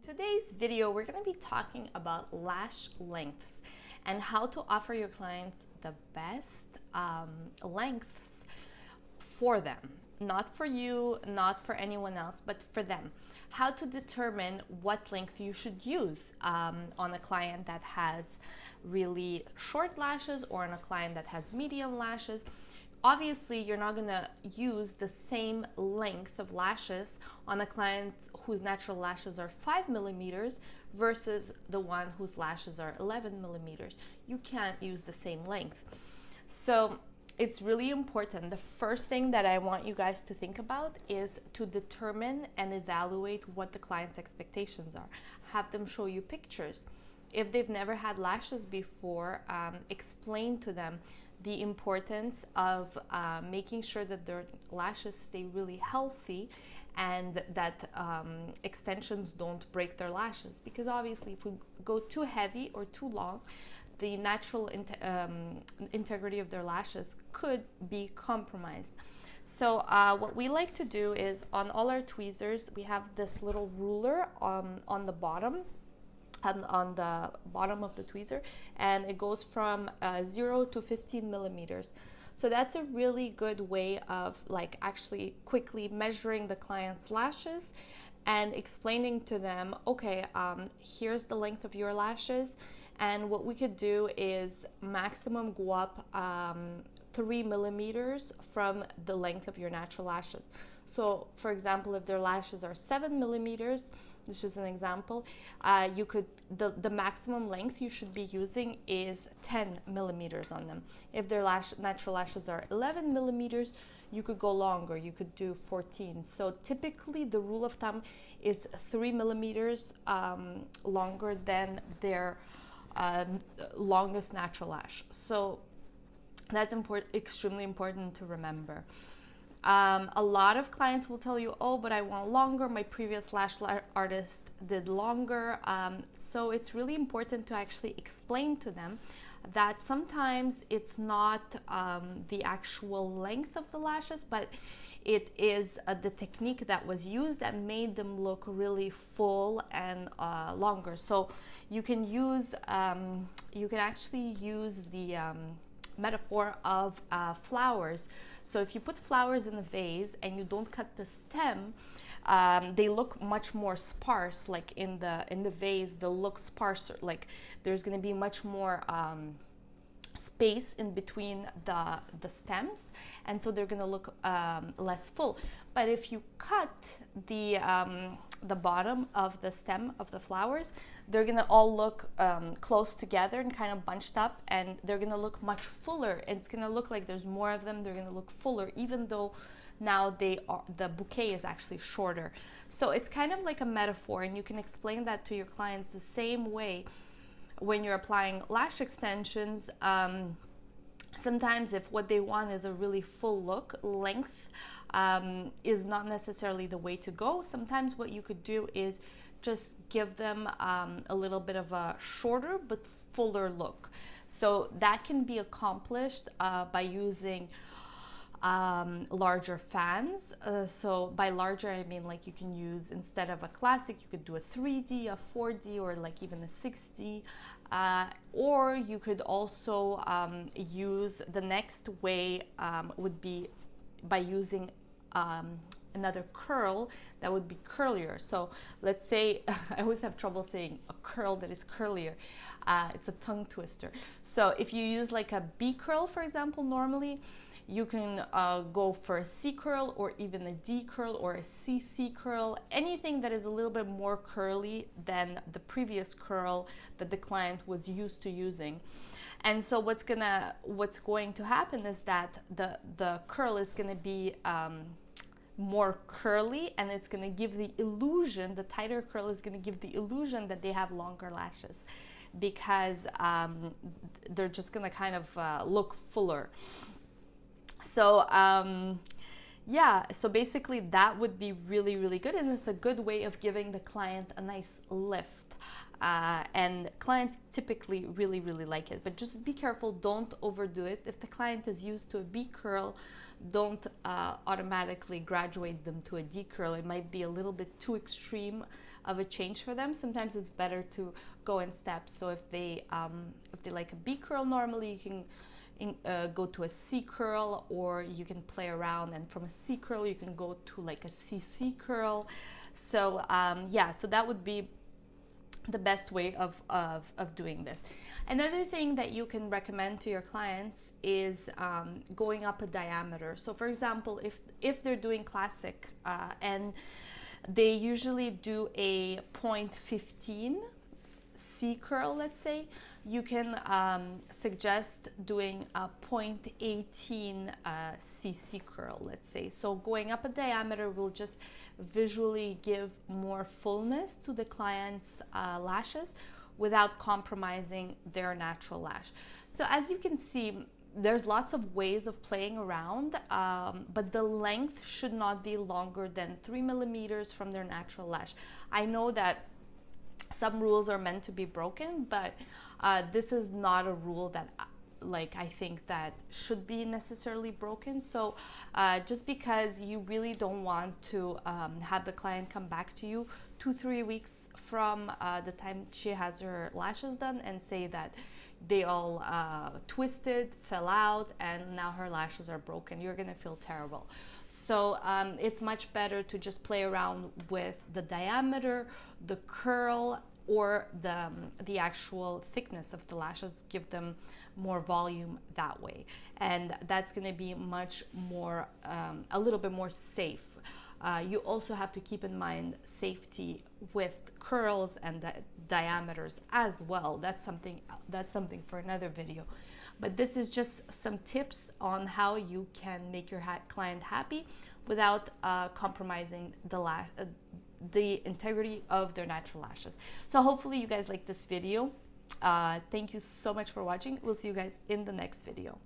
Today's video, we're going to be talking about lash lengths and how to offer your clients the best lengths for them. Not for you, not for anyone else, but for them. How to determine what length you should use on a client that has really short lashes or on a client that has medium lashes. Obviously, you're not going to use the same length of lashes on a client whose natural lashes are 5 millimeters versus the one whose lashes are 11 millimeters. You can't use the same length. So it's really important. The first thing that I want you guys to think about is to determine and evaluate what the client's expectations are. Have them show you pictures. If they've never had lashes before, explain to them the importance of making sure that their lashes stay really healthy and that extensions don't break their lashes. Because obviously if we go too heavy or too long, the natural integrity of their lashes could be compromised. So what we like to do is on all our tweezers, we have this little ruler on the bottom, on the bottom of the tweezer, and it goes from 0 to 15 millimeters. So that's a really good way of like actually quickly measuring the client's lashes and explaining to them, okay, here's the length of your lashes, and what we could do is maximum go up 3 millimeters from the length of your natural lashes. So for example, if their lashes are 7 millimeters, this is an example, you could, the maximum length you should be using is 10 millimeters on them. If their natural lashes are 11 millimeters, you could go longer, you could do 14. So typically the rule of thumb is 3 millimeters longer than their longest natural lash. So that's extremely important to remember. A lot of clients will tell you, oh, but I want longer. My previous lash artist did longer. So it's really important to actually explain to them that sometimes it's not the actual length of the lashes, but it is the technique that was used that made them look really full and longer. So you can use, you can actually use the metaphor of flowers. So if you put flowers in a vase and you don't cut the stem, they look much more sparse. Like in the vase, they'll look sparser. Like there's going to be much more space in between the stems, and so they're going to look less full. But if you cut the bottom of the stem of the flowers, they're going to all look close together and kind of bunched up, and they're going to look much fuller. It's going to look like there's more of them. They're going to look fuller, even though now the bouquet is actually shorter. So it's kind of like a metaphor, and you can explain that to your clients the same way when you're applying lash extensions. Sometimes if what they want is a really full look, length is not necessarily the way to go. Sometimes what you could do is just give them a little bit of a shorter but fuller look. So that can be accomplished by using larger fans. So by larger, I mean like you can use, instead of a classic, you could do a 3D, a 4D, or like even a 6D. Or you could also use, the next way would be by using another curl that would be curlier. So let's say, I always have trouble saying a curl that is curlier. It's a tongue twister. So if you use like a B curl, for example, normally, you can go for a C curl or even a D curl or a CC curl, anything that is a little bit more curly than the previous curl that the client was used to using. And so what's going to happen is that the curl is going to be more curly, and it's going to give the illusion, the tighter curl is going to give the illusion that they have longer lashes, because they're just going to kind of look fuller. So yeah, so basically that would be really, really good, and it's a good way of giving the client a nice lift. And clients typically really, really like it, but just be careful, don't overdo it. If the client is used to a B curl, don't automatically graduate them to a D curl. It might be a little bit too extreme of a change for them. Sometimes it's better to go in steps. So if they like a B curl, normally you can go to a C curl, or you can play around, and from a C curl you can go to like a CC curl. So yeah, so that would be the best way of doing this. Another thing that you can recommend to your clients is going up a diameter. So for example, if they're doing classic and they usually do a 0.15 C curl, let's say, you can suggest doing a 0.18 CC curl, let's say. So going up a diameter will just visually give more fullness to the client's lashes without compromising their natural lash. So as you can see, there's lots of ways of playing around, but the length should not be longer than 3 millimeters from their natural lash. I know that some rules are meant to be broken, but this is not a rule that I think that should be necessarily broken. So just because you really don't want to have the client come back to you 2-3 weeks from the time she has her lashes done and say that they all twisted, fell out, and now her lashes are broken, you're gonna feel terrible. So it's much better to just play around with the diameter, the curl, or the actual thickness of the lashes. Give them more volume that way, and that's going to be much more a little bit more safe. You also have to keep in mind safety with curls and diameters as well. That's something for another video, but this is just some tips on how you can make your client happy without compromising the integrity of their natural lashes. So hopefully you guys like this video. Thank you so much for watching. We'll see you guys in the next video.